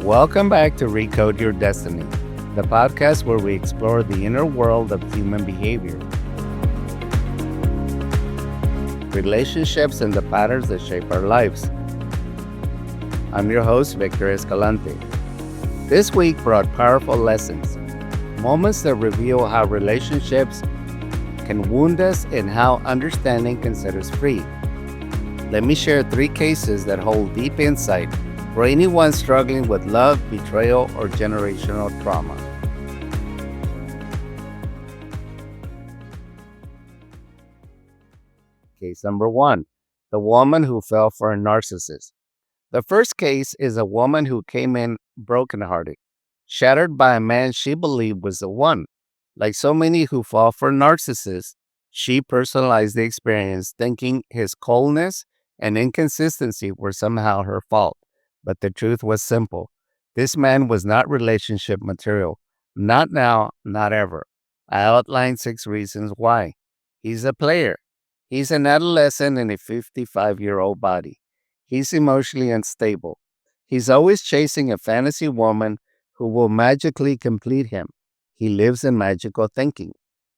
Welcome back to Recode Your Destiny, the podcast where we explore the inner world of human behavior, relationships, and the patterns that shape our lives. I'm your host, Victor Escalante. This week brought powerful lessons, moments that reveal how relationships can wound us and how understanding can set us free. Let me share 3 cases that hold deep insight for anyone struggling with love, betrayal, or generational trauma. Case number 1, the woman who fell for a narcissist. The first case is a woman who came in brokenhearted, shattered by a man she believed was the one. Like so many who fall for narcissists, she personalized the experience, thinking his coldness and inconsistency were somehow her fault. But the truth was simple. This man was not relationship material. Not now, not ever. I outlined 6 reasons why. He's a player. He's an adolescent in a 55-year-old body. He's emotionally unstable. He's always chasing a fantasy woman who will magically complete him. He lives in magical thinking.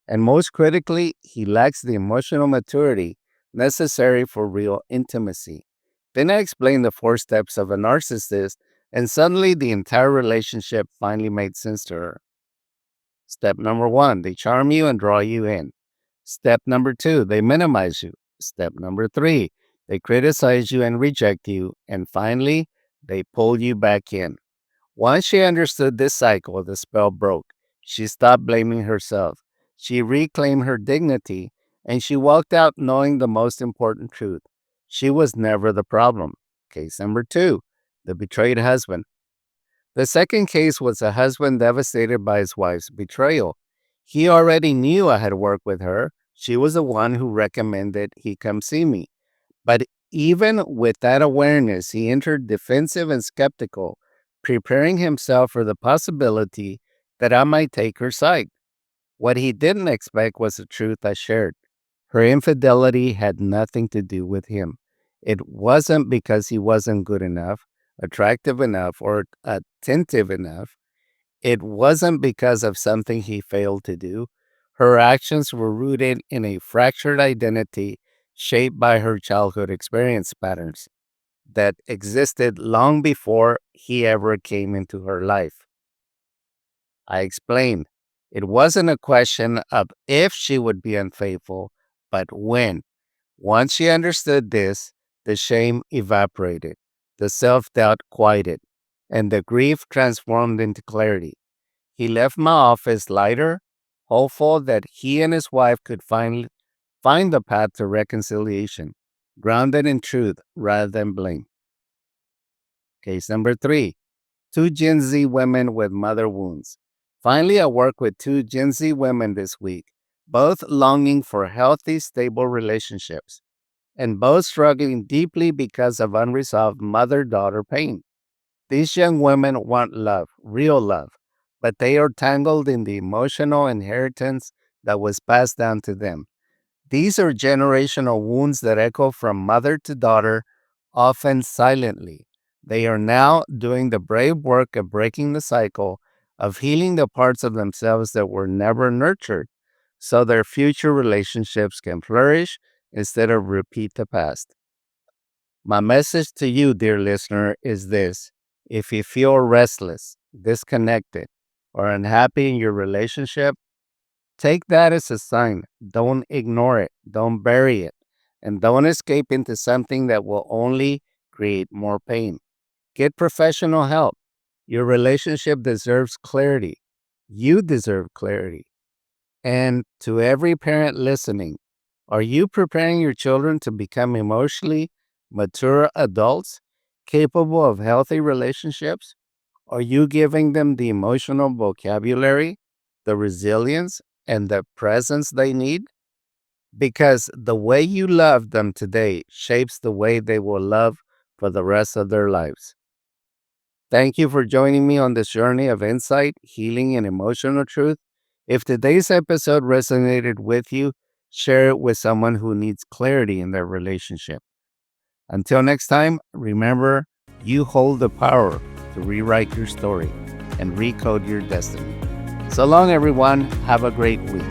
And most critically, he lacks the emotional maturity necessary for real intimacy. Then I explained the 4 steps of a narcissist, and suddenly the entire relationship finally made sense to her. Step number 1, they charm you and draw you in. Step number 2, they minimize you. Step number 3, they criticize you and reject you. And finally, they pull you back in. Once she understood this cycle, the spell broke. She stopped blaming herself. She reclaimed her dignity, and she walked out knowing the most important truth. She was never the problem. Case number 2, the betrayed husband. The second case was a husband devastated by his wife's betrayal. He already knew I had worked with her. She was the one who recommended he come see me. But even with that awareness, he entered defensive and skeptical, preparing himself for the possibility that I might take her side. What he didn't expect was the truth I shared. Her infidelity had nothing to do with him. It wasn't because he wasn't good enough, attractive enough, or attentive enough. It wasn't because of something he failed to do. Her actions were rooted in a fractured identity shaped by her childhood experience patterns that existed long before he ever came into her life. I explained. It wasn't a question of if she would be unfaithful, but when. Once she understood this, the shame evaporated, the self-doubt quieted, and the grief transformed into clarity. He left my office lighter, hopeful that he and his wife could find the path to reconciliation, grounded in truth rather than blame. Case number 3, 2 Gen Z women with mother wounds. Finally, I worked with 2 Gen Z women this week, both longing for healthy, stable relationships, and both struggling deeply because of unresolved mother-daughter pain. These young women want love, real love, but they are tangled in the emotional inheritance that was passed down to them. These are generational wounds that echo from mother to daughter, often silently. They are now doing the brave work of breaking the cycle, of healing the parts of themselves that were never nurtured, so their future relationships can flourish instead of repeat the past. My message to you, dear listener, is this. If you feel restless, disconnected, or unhappy in your relationship, take that as a sign. Don't ignore it. Don't bury it. And don't escape into something that will only create more pain. Get professional help. Your relationship deserves clarity. You deserve clarity. And to every parent listening, are you preparing your children to become emotionally mature adults capable of healthy relationships? Are you giving them the emotional vocabulary, the resilience, and the presence they need? Because the way you love them today shapes the way they will love for the rest of their lives. Thank you for joining me on this journey of insight, healing, and emotional truth. If today's episode resonated with you, share it with someone who needs clarity in their relationship. Until next time, remember, you hold the power. to rewrite your story and recode your destiny. So long, everyone. Have a great week.